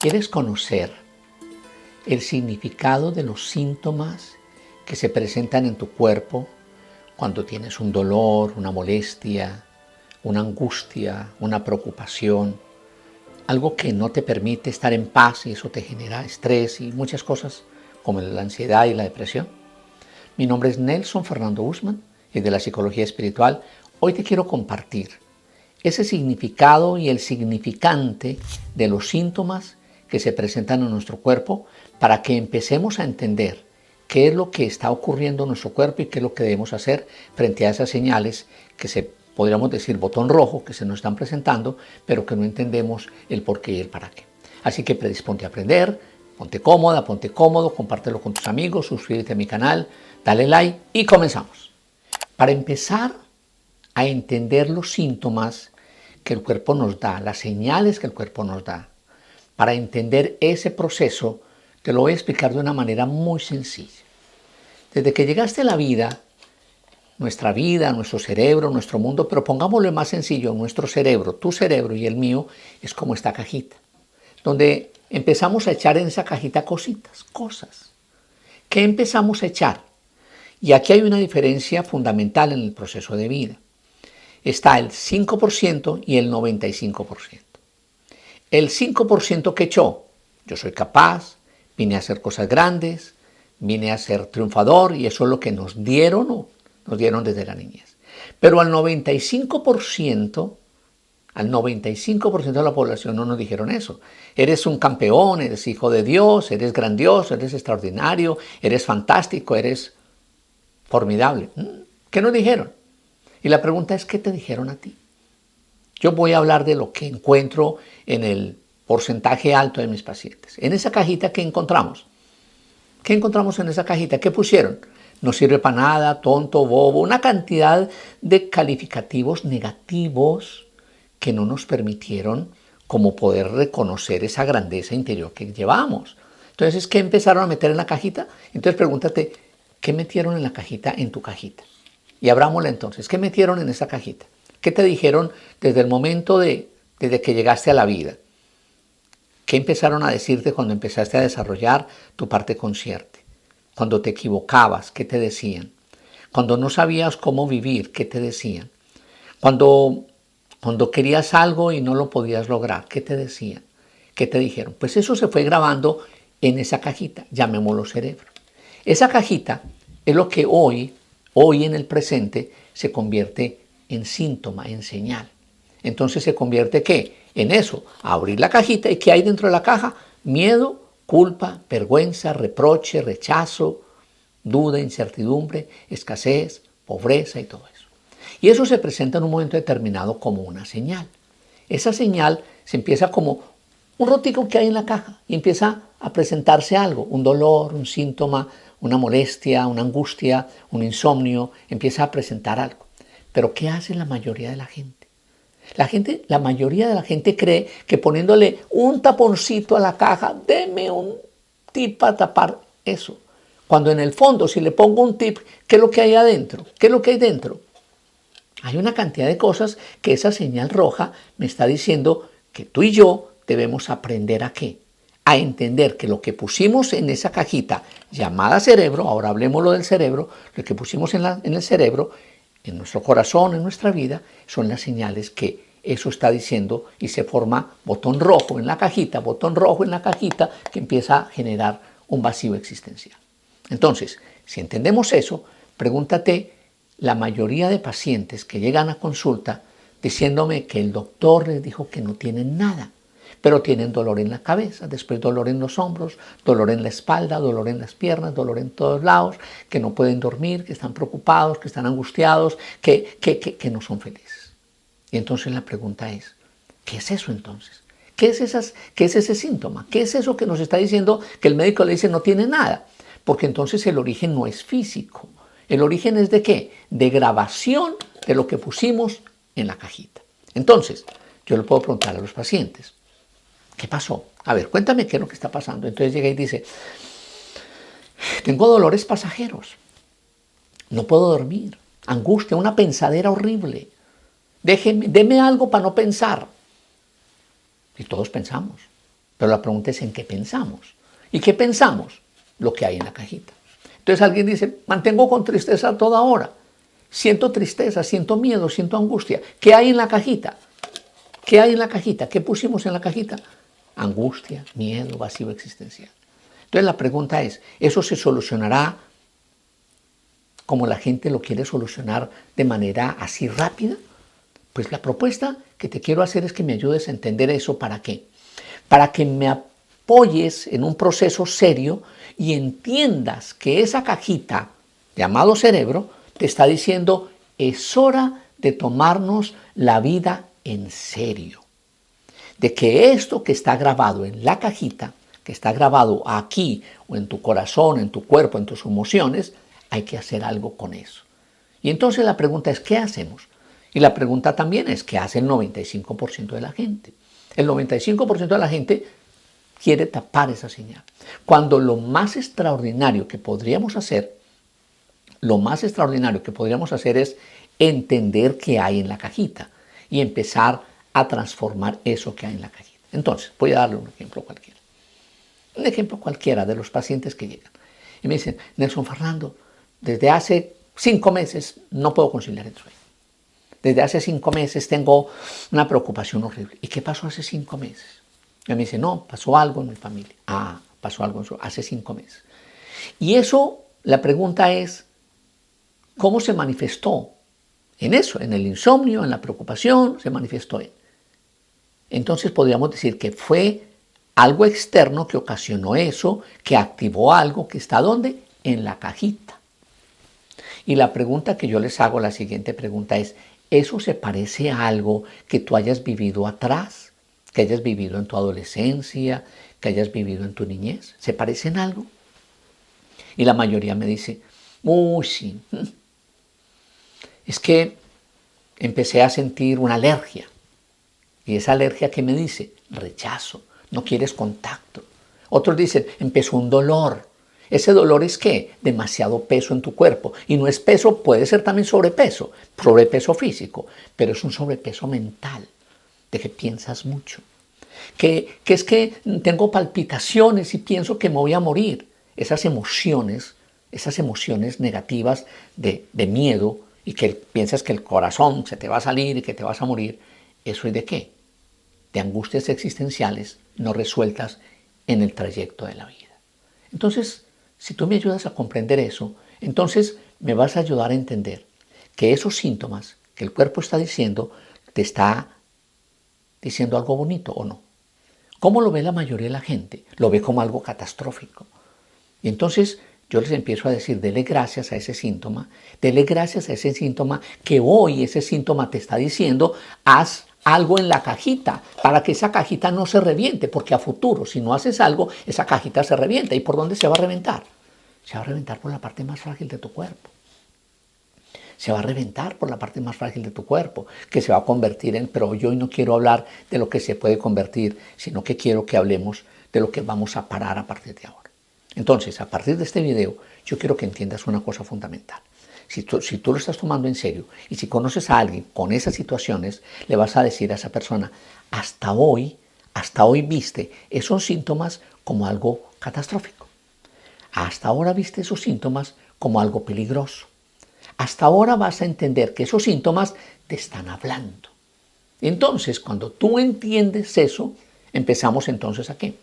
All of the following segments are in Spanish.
¿Quieres conocer el significado de los síntomas que se presentan en tu cuerpo cuando tienes un dolor, una molestia, una angustia, una preocupación, algo que no te permite estar en paz y eso te genera estrés y muchas cosas como la ansiedad y la depresión? Mi nombre es Nelson Fernando Guzmán y de la Psicología Espiritual. Hoy te quiero compartir ese significado y el significante de los síntomas que se presentan en nuestro cuerpo para que empecemos a entender qué es lo que está ocurriendo en nuestro cuerpo y qué es lo que debemos hacer frente a esas señales que podríamos decir botón rojo, que se nos están presentando, pero que no entendemos el por qué y el para qué. Así que predisponte a aprender, ponte cómoda, ponte cómodo, compártelo con tus amigos, suscríbete a mi canal, dale like y comenzamos. Para empezar a entender los síntomas que el cuerpo nos da, las señales que el cuerpo nos da, para entender ese proceso, te lo voy a explicar de una manera muy sencilla. Desde que llegaste a la vida, nuestro cerebro, nuestro mundo, pero pongámoslo más sencillo, nuestro cerebro, tu cerebro y el mío, es como esta cajita, donde empezamos a echar en esa cajita cosas. ¿Qué empezamos a echar? Y aquí hay una diferencia fundamental en el proceso de vida. Está el 5% y el 95%. El 5% que echó, yo soy capaz, vine a hacer cosas grandes, vine a ser triunfador y eso es lo que nos dieron desde la niñez. Pero al 95% de la población no nos dijeron eso. Eres un campeón, eres hijo de Dios, eres grandioso, eres extraordinario, eres fantástico, eres formidable. ¿Qué nos dijeron? Y la pregunta es, ¿qué te dijeron a ti? Yo voy a hablar de lo que encuentro en el porcentaje alto de mis pacientes. En esa cajita, ¿qué encontramos? ¿Qué encontramos en esa cajita? ¿Qué pusieron? No sirve para nada, tonto, bobo, una cantidad de calificativos negativos que no nos permitieron como poder reconocer esa grandeza interior que llevamos. Entonces, ¿qué empezaron a meter en la cajita? Entonces pregúntate, ¿qué metieron en la cajita, en tu cajita? Y abrámosla entonces, ¿qué metieron en esa cajita? ¿Qué te dijeron desde el momento desde que llegaste a la vida? ¿Qué empezaron a decirte cuando empezaste a desarrollar tu parte consciente? Cuando te equivocabas, ¿qué te decían? Cuando no sabías cómo vivir, ¿qué te decían? Cuando querías algo y no lo podías lograr, ¿qué te decían? ¿Qué te dijeron? Pues eso se fue grabando en esa cajita, llamémoslo cerebro. Esa cajita es lo que hoy en el presente, se convierte en síntoma, en señal. Entonces se convierte ¿qué? En eso, abrir la cajita y ¿qué hay dentro de la caja? Miedo, culpa, vergüenza, reproche, rechazo, duda, incertidumbre, escasez, pobreza y todo eso. Y eso se presenta en un momento determinado como una señal. Esa señal se empieza como un rotico que hay en la caja y empieza a presentarse algo, un dolor, un síntoma, una molestia, una angustia, un insomnio, empieza a presentar algo. Pero ¿qué hace la mayoría de la gente? La mayoría de la gente cree que poniéndole un taponcito a la caja, deme un tip para tapar eso. Cuando en el fondo, si le pongo un tip, ¿qué es lo que hay adentro? ¿Qué es lo que hay dentro? Hay una cantidad de cosas que esa señal roja me está diciendo que tú y yo debemos aprender ¿a qué? A entender que lo que pusimos en esa cajita llamada cerebro, ahora hablemoslo del cerebro, lo que pusimos en el cerebro, en nuestro corazón, en nuestra vida, son las señales que eso está diciendo y se forma botón rojo en la cajita que empieza a generar un vacío existencial. Entonces, si entendemos eso, pregúntate, la mayoría de pacientes que llegan a consulta diciéndome que el doctor les dijo que no tienen nada, pero tienen dolor en la cabeza, después dolor en los hombros, dolor en la espalda, dolor en las piernas, dolor en todos lados, que no pueden dormir, que están preocupados, que están angustiados, que no son felices. Y entonces la pregunta es, ¿qué es eso entonces? ¿Qué es ese síntoma? ¿Qué es eso que nos está diciendo que el médico le dice no tiene nada? Porque entonces el origen no es físico. ¿El origen es de qué? De grabación de lo que pusimos en la cajita. Entonces, yo le puedo preguntar a los pacientes, ¿qué pasó? A ver, cuéntame qué es lo que está pasando. Entonces llega y dice, tengo dolores pasajeros, no puedo dormir, angustia, una pensadera horrible. Deme algo para no pensar. Y todos pensamos. Pero la pregunta es en qué pensamos. ¿Y qué pensamos? Lo que hay en la cajita. Entonces alguien dice, mantengo con tristeza a toda hora. Siento tristeza, siento miedo, siento angustia. ¿Qué hay en la cajita? ¿Qué hay en la cajita? ¿Qué pusimos en la cajita? Angustia, miedo, vacío existencial. Entonces la pregunta es, ¿eso se solucionará como la gente lo quiere solucionar de manera así rápida? Pues la propuesta que te quiero hacer es que me ayudes a entender eso. ¿Para qué? Para que me apoyes en un proceso serio y entiendas que esa cajita llamado cerebro te está diciendo es hora de tomarnos la vida en serio. De que esto que está grabado en la cajita, que está grabado aquí o en tu corazón, en tu cuerpo, en tus emociones, hay que hacer algo con eso. Y entonces la pregunta es, ¿qué hacemos? Y la pregunta también es, ¿qué hace el 95% de la gente? El 95% de la gente quiere tapar esa señal. Cuando lo más extraordinario que podríamos hacer, es entender qué hay en la cajita y empezar a transformar eso que hay en la cajita. Entonces, voy a darle un ejemplo cualquiera. Un ejemplo cualquiera de los pacientes que llegan. Y me dicen, Nelson Fernando, desde hace 5 meses no puedo conciliar el sueño. Desde hace 5 meses tengo una preocupación horrible. ¿Y qué pasó hace 5 meses? Y me dice, no, pasó algo en mi familia. Pasó algo hace 5 meses. Y eso, la pregunta es, ¿cómo se manifestó? En eso, en el insomnio, en la preocupación, se manifestó. Entonces podríamos decir que fue algo externo que ocasionó eso, que activó algo que está ¿dónde? En la cajita. Y la pregunta que yo les hago, la siguiente pregunta es, ¿eso se parece a algo que tú hayas vivido atrás? ¿Que hayas vivido en tu adolescencia? ¿Que hayas vivido en tu niñez? ¿Se parece en algo? Y la mayoría me dice, sí. Es que empecé a sentir una alergia. ¿Y esa alergia qué me dice? Rechazo, no quieres contacto. Otros dicen, empezó un dolor. ¿Ese dolor es qué? Demasiado peso en tu cuerpo. Y no es peso, puede ser también sobrepeso físico, pero es un sobrepeso mental, de que piensas mucho. Que es que tengo palpitaciones y pienso que me voy a morir. Esas emociones negativas de miedo y que piensas que el corazón se te va a salir y que te vas a morir, ¿eso es de qué? De angustias existenciales no resueltas en el trayecto de la vida. Entonces, si tú me ayudas a comprender eso, entonces me vas a ayudar a entender que esos síntomas que el cuerpo está diciendo, te está diciendo algo bonito o no. ¿Cómo lo ve la mayoría de la gente? Lo ve como algo catastrófico. Y entonces yo les empiezo a decir, dele gracias a ese síntoma que hoy ese síntoma te está diciendo, haz algo en la cajita para que esa cajita no se reviente, porque a futuro, si no haces algo, esa cajita se revienta. ¿Y por dónde se va a reventar? Se va a reventar por la parte más frágil de tu cuerpo. Se va a reventar por la parte más frágil de tu cuerpo, que se va a convertir en, pero yo hoy no quiero hablar de lo que se puede convertir, sino que quiero que hablemos de lo que vamos a parar a partir de ahora. Entonces, a partir de este video, yo quiero que entiendas una cosa fundamental. Si tú lo estás tomando en serio y si conoces a alguien con esas situaciones, le vas a decir a esa persona, hasta hoy viste esos síntomas como algo catastrófico. Hasta ahora viste esos síntomas como algo peligroso. Hasta ahora vas a entender que esos síntomas te están hablando. Entonces, cuando tú entiendes eso, empezamos entonces ¿a qué?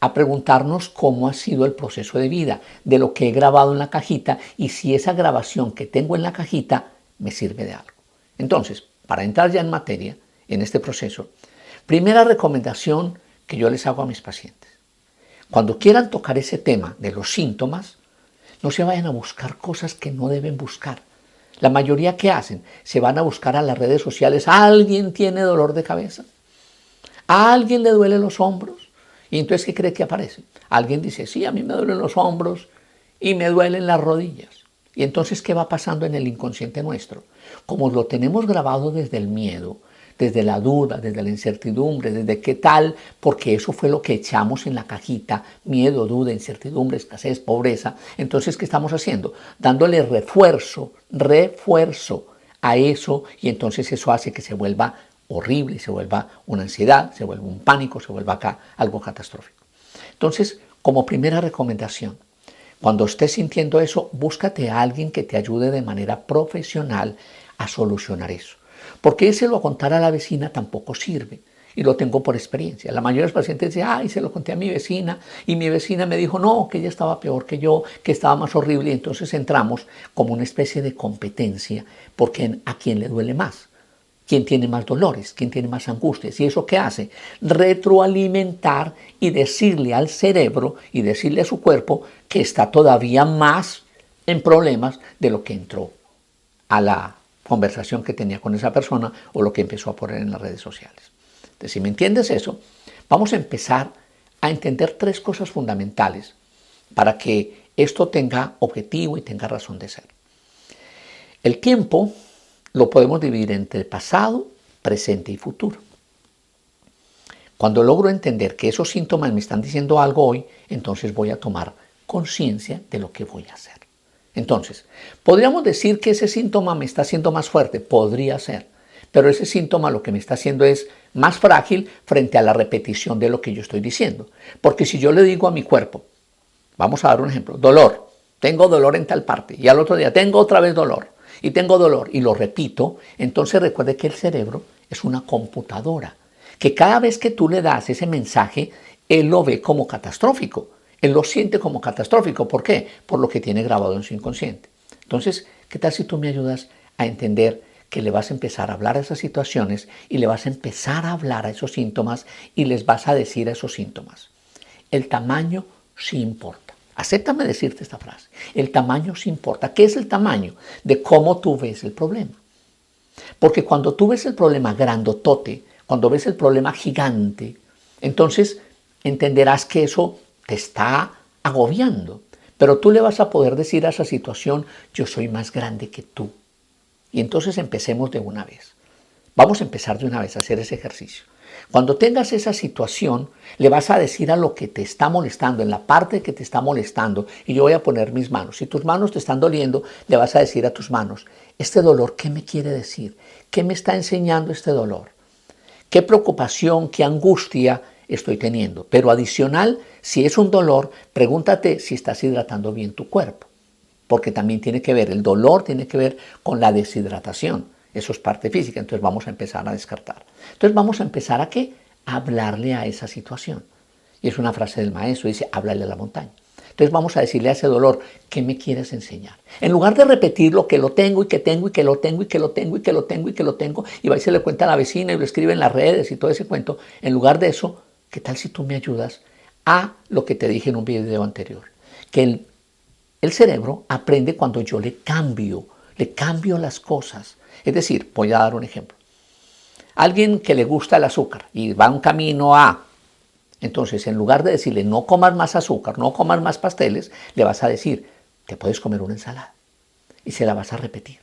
A preguntarnos cómo ha sido el proceso de vida, de lo que he grabado en la cajita y si esa grabación que tengo en la cajita me sirve de algo. Entonces, para entrar ya en materia, en este proceso, primera recomendación que yo les hago a mis pacientes. Cuando quieran tocar ese tema de los síntomas, no se vayan a buscar cosas que no deben buscar. La mayoría que hacen, se van a buscar a las redes sociales, ¿alguien tiene dolor de cabeza? ¿A alguien le duelen los hombros? Y entonces, ¿qué cree que aparece? Alguien dice, sí, a mí me duelen los hombros y me duelen las rodillas. Y entonces, ¿qué va pasando en el inconsciente nuestro? Como lo tenemos grabado desde el miedo, desde la duda, desde la incertidumbre, desde qué tal, porque eso fue lo que echamos en la cajita, miedo, duda, incertidumbre, escasez, pobreza. Entonces, ¿qué estamos haciendo? Dándole refuerzo a eso, y entonces eso hace que se vuelva horrible, se vuelva una ansiedad, se vuelva un pánico, se vuelva acá algo catastrófico. Entonces, como primera recomendación, cuando estés sintiendo eso, búscate a alguien que te ayude de manera profesional a solucionar eso. Porque ese lo contar a la vecina tampoco sirve. Y lo tengo por experiencia. La mayoría de los pacientes dicen, ay, se lo conté a mi vecina y mi vecina me dijo, no, que ella estaba peor que yo, que estaba más horrible. Y entonces entramos como una especie de competencia porque a quién le duele más, quién tiene más dolores, quién tiene más angustias. ¿Y eso qué hace? Retroalimentar y decirle al cerebro y decirle a su cuerpo que está todavía más en problemas de lo que entró a la conversación que tenía con esa persona o lo que empezó a poner en las redes sociales. Entonces, si me entiendes eso, vamos a empezar a entender 3 cosas fundamentales para que esto tenga objetivo y tenga razón de ser. El tiempo lo podemos dividir entre pasado, presente y futuro. Cuando logro entender que esos síntomas me están diciendo algo hoy, entonces voy a tomar conciencia de lo que voy a hacer. Entonces, ¿podríamos decir que ese síntoma me está haciendo más fuerte? Podría ser. Pero ese síntoma lo que me está haciendo es más frágil frente a la repetición de lo que yo estoy diciendo. Porque si yo le digo a mi cuerpo, vamos a dar un ejemplo, dolor, tengo dolor en tal parte, y al otro día tengo otra vez dolor, y tengo dolor, y lo repito, entonces recuerde que el cerebro es una computadora, que cada vez que tú le das ese mensaje, él lo ve como catastrófico, él lo siente como catastrófico. ¿Por qué? Por lo que tiene grabado en su inconsciente. Entonces, ¿qué tal si tú me ayudas a entender que le vas a empezar a hablar a esas situaciones y le vas a empezar a hablar a esos síntomas y les vas a decir a esos síntomas? El tamaño sí importa. Acéptame decirte esta frase. El tamaño sí importa. ¿Qué es el tamaño? De cómo tú ves el problema. Porque cuando tú ves el problema grandotote, cuando ves el problema gigante, entonces entenderás que eso te está agobiando. Pero tú le vas a poder decir a esa situación, yo soy más grande que tú. Y entonces empecemos de una vez. Vamos a empezar de una vez a hacer ese ejercicio. Cuando tengas esa situación, le vas a decir a lo que te está molestando, en la parte que te está molestando, y yo voy a poner mis manos. Si tus manos te están doliendo, le vas a decir a tus manos, este dolor, ¿qué me quiere decir? ¿Qué me está enseñando este dolor? ¿Qué preocupación, qué angustia estoy teniendo? Pero adicional, si es un dolor, pregúntate si estás hidratando bien tu cuerpo. Porque también tiene que ver, el dolor tiene que ver con la deshidratación. Eso es parte física, entonces vamos a empezar a descartar. Entonces vamos a empezar a ¿qué? A hablarle a esa situación. Y es una frase del maestro, dice, háblale a la montaña. Entonces vamos a decirle a ese dolor, ¿qué me quieres enseñar? En lugar de repetir lo que lo tengo y que tengo y que lo tengo y que lo tengo y que lo tengo y que lo tengo, y va y se le cuenta a la vecina y lo escribe en las redes y todo ese cuento, en lugar de eso, ¿qué tal si tú me ayudas a lo que te dije en un video anterior? Que el cerebro aprende cuando yo le cambio las cosas. Es decir, voy a dar un ejemplo. Alguien que le gusta el azúcar y va un camino a... Entonces, en lugar de decirle no comas más azúcar, no comas más pasteles, le vas a decir, te puedes comer una ensalada. Y se la vas a repetir.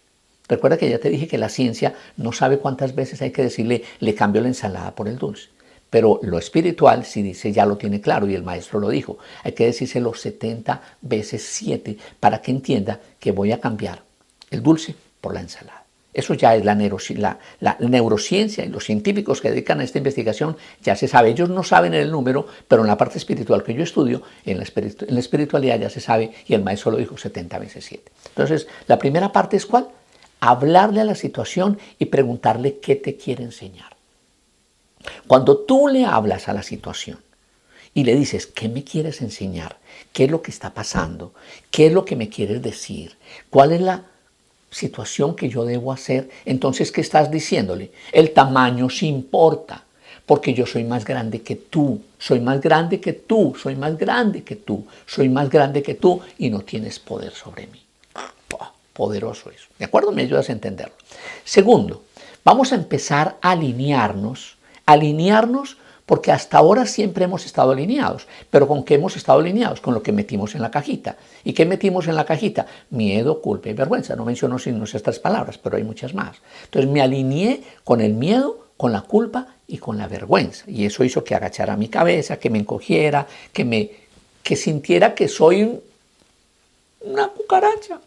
Recuerda que ya te dije que la ciencia no sabe cuántas veces hay que decirle, le cambio la ensalada por el dulce. Pero lo espiritual, si dice, ya lo tiene claro, y el maestro lo dijo, hay que decírselo 70 veces 7 para que entienda que voy a cambiar el dulce por la ensalada. Eso ya es la neurociencia, y los científicos que dedican a esta investigación ya se sabe. Ellos no saben el número, pero en la parte espiritual que yo estudio, en la espiritualidad ya se sabe, y el maestro lo dijo 70 veces 7. Entonces, la primera parte es ¿cuál? Hablarle a la situación y preguntarle qué te quiere enseñar. Cuando tú le hablas a la situación y le dices, ¿qué me quieres enseñar? ¿Qué es lo que está pasando? ¿Qué es lo que me quieres decir? ¿Cuál es la situación que yo debo hacer? Entonces, ¿qué estás diciéndole? El tamaño sí importa, porque yo soy más grande que tú, soy más grande que tú, soy más grande que tú, soy más grande que tú y no tienes poder sobre mí. Poderoso eso. ¿De acuerdo? Me ayudas a entenderlo. Segundo, vamos a empezar a alinearnos porque hasta ahora siempre hemos estado alineados. ¿Pero con qué hemos estado alineados? Con lo que metimos en la cajita. ¿Y qué metimos en la cajita? Miedo, culpa y vergüenza. No menciono sino estas palabras, pero hay muchas más. Entonces me alineé con el miedo, con la culpa y con la vergüenza. Y eso hizo que agachara mi cabeza, que me encogiera, que sintiera que soy una cucaracha.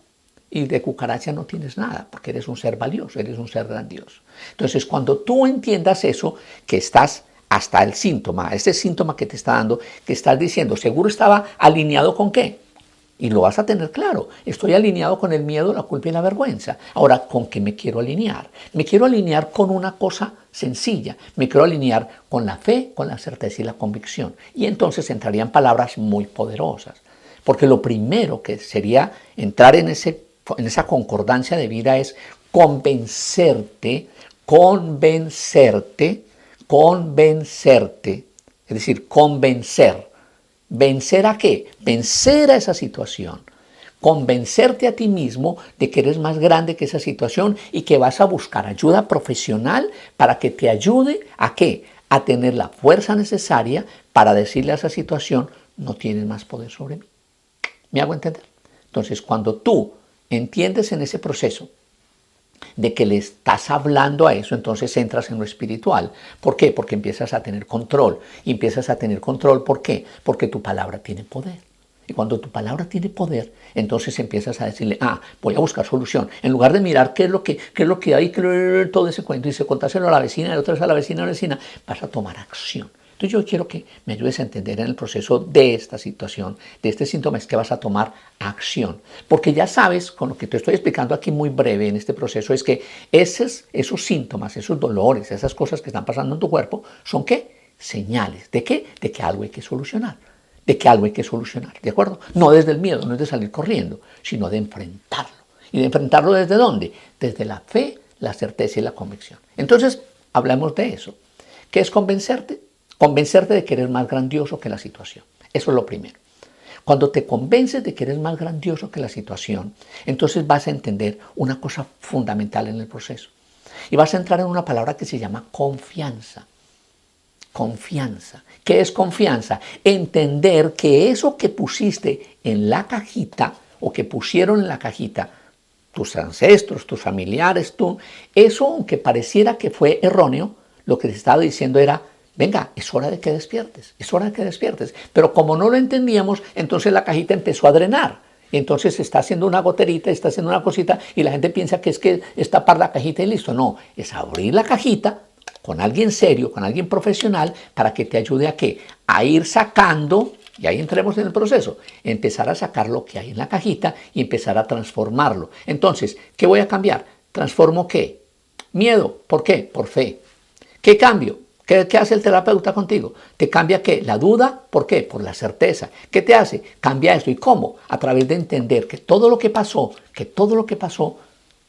y de cucaracha no tienes nada, porque eres un ser valioso, eres un ser grandioso. Entonces, cuando tú entiendas eso, que estás hasta el síntoma, ese síntoma que te está dando, que estás diciendo, seguro estaba alineado con qué, y lo vas a tener claro. Estoy alineado con el miedo, la culpa y la vergüenza. Ahora, ¿con qué me quiero alinear? Me quiero alinear con una cosa sencilla. Me quiero alinear con la fe, con la certeza y la convicción. Y entonces entrarían palabras muy poderosas. Porque lo primero que sería entrar en esa concordancia de vida es convencerte. Es decir, convencer. ¿Vencer a qué? Vencer a esa situación. Convencerte a ti mismo de que eres más grande que esa situación y que vas a buscar ayuda profesional para que te ayude a qué? A tener la fuerza necesaria para decirle a esa situación, no tienes más poder sobre mí. ¿Me hago entender? Entonces, cuando tú entiendes en ese proceso de que le estás hablando a eso, entonces entras en lo espiritual. ¿Por qué? Porque empiezas a tener control. Y empiezas a tener control, ¿por qué? Porque tu palabra tiene poder. Y cuando tu palabra tiene poder, entonces empiezas a decirle, voy a buscar solución. En lugar de mirar qué es lo que hay, todo ese cuento, y se contárselo a la vecina, y otra vez a la vecina, vas a tomar acción. Entonces yo quiero que me ayudes a entender en el proceso de esta situación, de este síntoma, es que vas a tomar acción. Porque ya sabes, con lo que te estoy explicando aquí muy breve en este proceso, es que esos síntomas, esos dolores, esas cosas que están pasando en tu cuerpo, ¿son qué? Señales. ¿De qué? De que algo hay que solucionar. ¿De acuerdo? No desde el miedo, no es de salir corriendo, sino de enfrentarlo. ¿Y de enfrentarlo desde dónde? Desde la fe, la certeza y la convicción. Entonces, hablamos de eso. ¿Qué es convencerte? Convencerte de que eres más grandioso que la situación. Eso es lo primero. Cuando te convences de que eres más grandioso que la situación, entonces vas a entender una cosa fundamental en el proceso. Y vas a entrar en una palabra que se llama confianza. Confianza. ¿Qué es confianza? Entender que eso que pusiste en la cajita o que pusieron en la cajita tus ancestros, tus familiares, eso aunque pareciera que fue erróneo, lo que te estaba diciendo era, venga, es hora de que despiertes, es hora de que despiertes. Pero como no lo entendíamos, entonces la cajita empezó a drenar. Y entonces está haciendo una goterita, está haciendo una cosita y la gente piensa que es tapar la cajita y listo. No, es abrir la cajita con alguien serio, con alguien profesional, para que te ayude a qué? A ir sacando, y ahí entremos en el proceso, empezar a sacar lo que hay en la cajita y empezar a transformarlo. Entonces, ¿qué voy a cambiar? ¿Transformo qué? Miedo. ¿Por qué? Por fe. ¿Qué cambio? ¿Qué hace el terapeuta contigo? Te cambia ¿qué? La duda. ¿Por qué? Por la certeza. ¿Qué te hace? Cambia esto. ¿Y cómo? A través de entender que todo lo que pasó,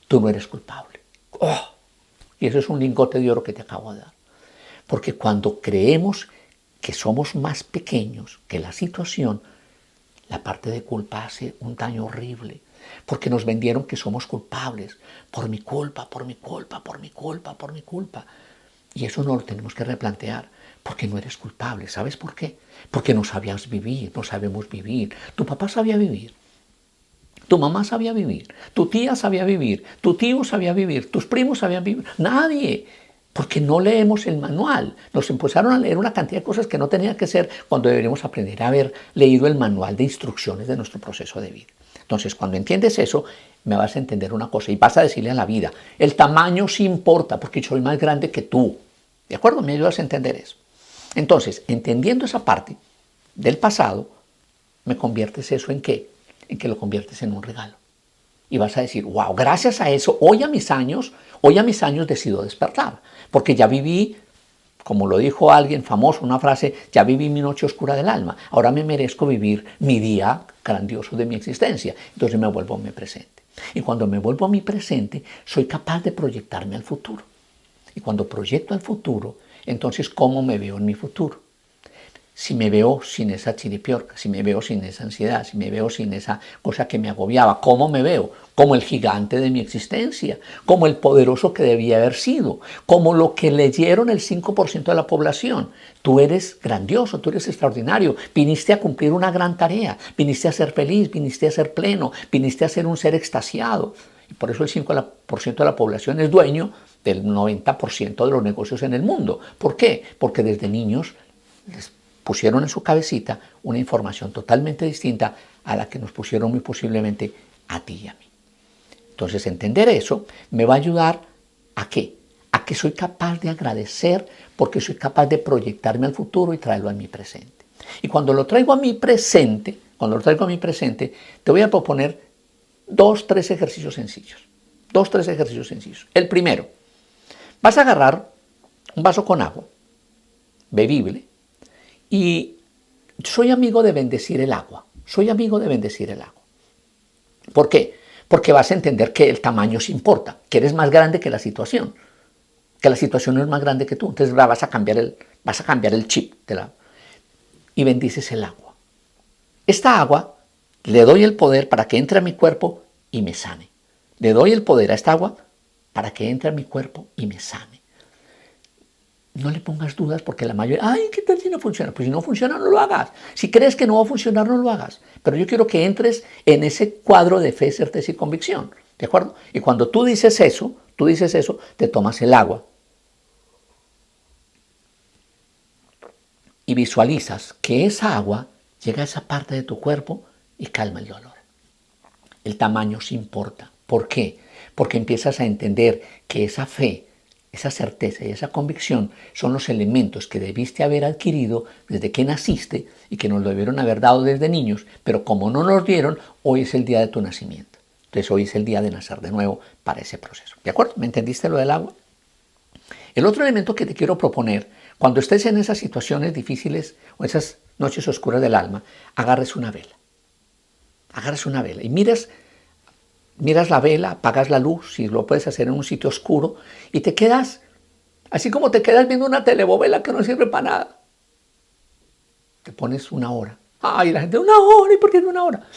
tú no eres culpable. ¡Oh! Y eso es un lingote de oro que te acabo de dar. Porque cuando creemos que somos más pequeños que la situación, la parte de culpa hace un daño horrible. Porque nos vendieron que somos culpables. Por mi culpa. Y eso no lo tenemos que replantear, porque no eres culpable. ¿Sabes por qué? Porque no sabías vivir, no sabemos vivir. Tu papá sabía vivir, tu mamá sabía vivir, tu tía sabía vivir, tu tío sabía vivir, tus primos sabían vivir. Nadie, porque no leemos el manual. Nos empezaron a leer una cantidad de cosas que no tenían que ser cuando deberíamos aprender a haber leído el manual de instrucciones de nuestro proceso de vida. Entonces, cuando entiendes eso, me vas a entender una cosa y vas a decirle a la vida, el tamaño sí importa porque soy más grande que tú. ¿De acuerdo? Me ayudas a entender eso. Entonces, entendiendo esa parte del pasado, me conviertes eso ¿en qué? En que lo conviertes en un regalo. Y vas a decir, wow, gracias a eso, hoy a mis años decido despertar. Porque ya viví, como lo dijo alguien famoso, una frase, ya viví mi noche oscura del alma. Ahora me merezco vivir mi día grandioso de mi existencia. Entonces me vuelvo a mi presente. Y cuando me vuelvo a mi presente, soy capaz de proyectarme al futuro. Y cuando proyecto al futuro, entonces, ¿cómo me veo en mi futuro? Si me veo sin esa chiripiorca, si me veo sin esa ansiedad, si me veo sin esa cosa que me agobiaba, ¿cómo me veo? Como el gigante de mi existencia, como el poderoso que debía haber sido, como lo que leyeron el 5% de la población. Tú eres grandioso, tú eres extraordinario, viniste a cumplir una gran tarea, viniste a ser feliz, viniste a ser pleno, viniste a ser un ser extasiado. Y por eso el 5% de la población es dueño del 90% de los negocios en el mundo. ¿Por qué? Porque desde niños les pusieron en su cabecita una información totalmente distinta a la que nos pusieron muy posiblemente a ti y a mí. Entonces, entender eso me va a ayudar ¿a qué? A que soy capaz de agradecer porque soy capaz de proyectarme al futuro y traerlo a mi presente. Y cuando lo traigo a mi presente, te voy a proponer 2, 3 ejercicios sencillos. 2, 3 ejercicios sencillos. El primero, vas a agarrar un vaso con agua, bebible, y soy amigo de bendecir el agua. Soy amigo de bendecir el agua. ¿Por qué? Porque vas a entender que el tamaño sí importa, que eres más grande que la situación no es más grande que tú. Entonces vas a cambiar el chip y bendices el agua. Esta agua le doy el poder para que entre a mi cuerpo y me sane. Le doy el poder a esta agua para que entre a mi cuerpo y me sane. No le pongas dudas porque la mayoría, ay, ¿qué tal si no funciona? Pues si no funciona, no lo hagas. Si crees que no va a funcionar, no lo hagas. Pero yo quiero que entres en ese cuadro de fe, certeza y convicción. ¿De acuerdo? Y cuando tú dices eso, te tomas el agua y visualizas que esa agua llega a esa parte de tu cuerpo y calma el dolor. El tamaño sí importa. ¿Por qué? Porque empiezas a entender que esa fe, esa certeza y esa convicción son los elementos que debiste haber adquirido desde que naciste y que nos lo debieron haber dado desde niños, pero como no nos dieron, hoy es el día de tu nacimiento. Entonces hoy es el día de nacer de nuevo para ese proceso. ¿De acuerdo? ¿Me entendiste lo del agua? El otro elemento que te quiero proponer, cuando estés en esas situaciones difíciles o esas noches oscuras del alma, agarres una vela. Agarres una vela y miras la vela, apagas la luz, si lo puedes hacer en un sitio oscuro, y te quedas, así como te quedas viendo una telebovela que no sirve para nada. Te pones 1 hora. Ay, la gente, 1 hora, ¿y por qué no 1 hora?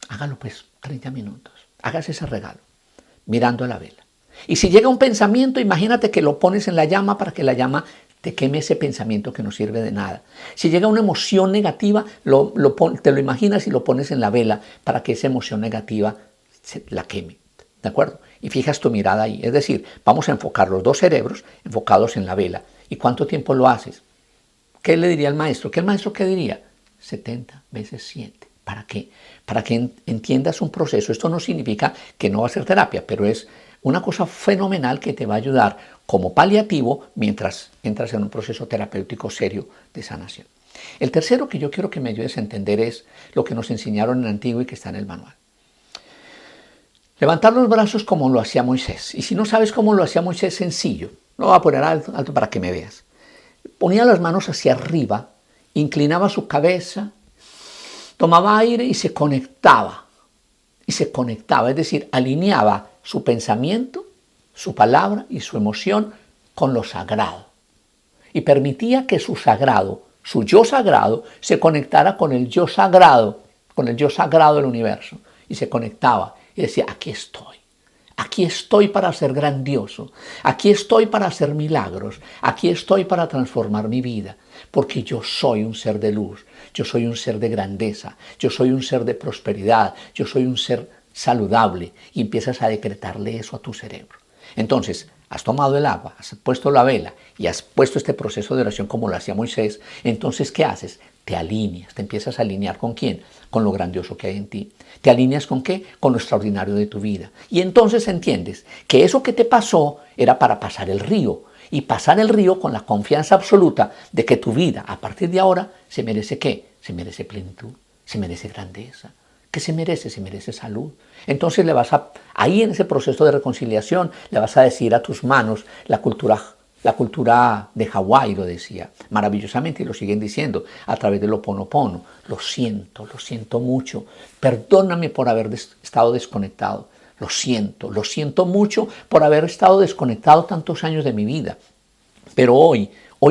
Hágalo pues, 30 minutos. Hagas ese regalo, mirando a la vela. Y si llega un pensamiento, imagínate que lo pones en la llama para que la llama te queme ese pensamiento que no sirve de nada. Si llega una emoción negativa, te lo imaginas y lo pones en la vela para que esa emoción negativa la queme. ¿De acuerdo? Y fijas tu mirada ahí. Es decir, vamos a enfocar los 2 cerebros enfocados en la vela. ¿Y cuánto tiempo lo haces? ¿Qué le diría al maestro? ¿Qué el maestro qué diría? 70 veces 7. ¿Para qué? Para que entiendas un proceso. Esto no significa que no va a ser terapia, pero es una cosa fenomenal que te va a ayudar como paliativo mientras entras en un proceso terapéutico serio de sanación. El tercero que yo quiero que me ayudes a entender es lo que nos enseñaron en el antiguo y que está en el manual. Levantar los brazos como lo hacía Moisés. Y si no sabes cómo lo hacía Moisés, sencillo. Lo voy a poner alto para que me veas. Ponía las manos hacia arriba, inclinaba su cabeza, tomaba aire y se conectaba. Es decir, alineaba su pensamiento, su palabra y su emoción con lo sagrado. Y permitía que su sagrado, su yo sagrado, se conectara con el yo sagrado del universo. Y se conectaba y decía, aquí estoy para ser grandioso, aquí estoy para hacer milagros, aquí estoy para transformar mi vida, porque yo soy un ser de luz, yo soy un ser de grandeza, yo soy un ser de prosperidad, yo soy un ser saludable, y empiezas a decretarle eso a tu cerebro. Entonces, has tomado el agua, has puesto la vela y has puesto este proceso de oración como lo hacía Moisés. Entonces, ¿qué haces? Te alineas, te empiezas a alinear ¿con quién? Con lo grandioso que hay en ti. ¿Te alineas con qué? Con lo extraordinario de tu vida. Y entonces entiendes que eso que te pasó era para pasar el río. Y pasar el río con la confianza absoluta de que tu vida, a partir de ahora, se merece ¿qué? Se merece plenitud, se merece grandeza. ¿Qué se merece? Se merece salud. Entonces ahí en ese proceso de reconciliación, le vas a decir a tus manos la cultura de Hawái lo decía maravillosamente y lo siguen diciendo a través del Ho'oponopono. Lo siento mucho. Perdóname por haber estado desconectado. Lo siento mucho por haber estado desconectado tantos años de mi vida. Pero hoy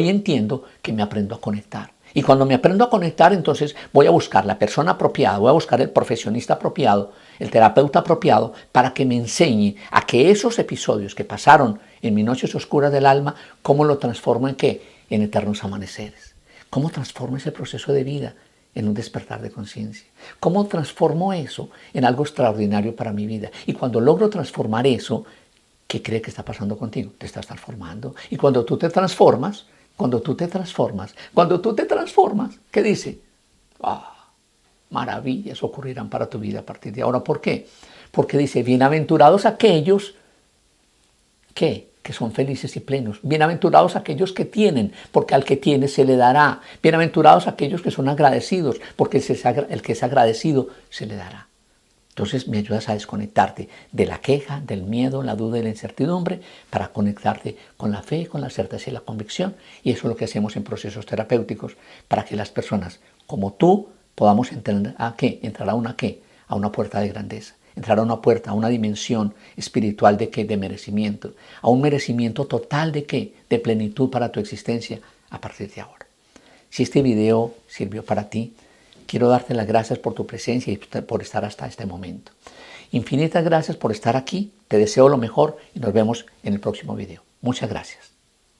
entiendo que me aprendo a conectar. Y cuando me aprendo a conectar, entonces voy a buscar la persona apropiada, voy a buscar el profesionista apropiado, el terapeuta apropiado, para que me enseñe a que esos episodios que pasaron en mis noches oscuras del alma, ¿cómo lo transformo en qué? En eternos amaneceres. ¿Cómo transformo ese proceso de vida en un despertar de conciencia? ¿Cómo transformo eso en algo extraordinario para mi vida? Y cuando logro transformar eso, ¿qué cree que está pasando contigo? Te estás transformando. Y cuando tú te transformas, ¿qué dice? Maravillas ocurrirán para tu vida a partir de ahora. ¿Por qué? Porque dice, bienaventurados aquellos que son felices y plenos. Bienaventurados aquellos que tienen, porque al que tiene se le dará. Bienaventurados aquellos que son agradecidos, porque el que es agradecido se le dará. Entonces me ayudas a desconectarte de la queja, del miedo, la duda y la incertidumbre para conectarte con la fe, con la certeza y la convicción. Y eso es lo que hacemos en procesos terapéuticos para que las personas como tú podamos entrar a qué, entrar a una qué, a una puerta de grandeza. Entrar a una puerta, a una dimensión espiritual de qué, de merecimiento, a un merecimiento total de qué, de plenitud para tu existencia a partir de ahora. Si este video sirvió para ti, quiero darte las gracias por tu presencia y por estar hasta este momento. Infinitas gracias por estar aquí, te deseo lo mejor y nos vemos en el próximo video. Muchas gracias.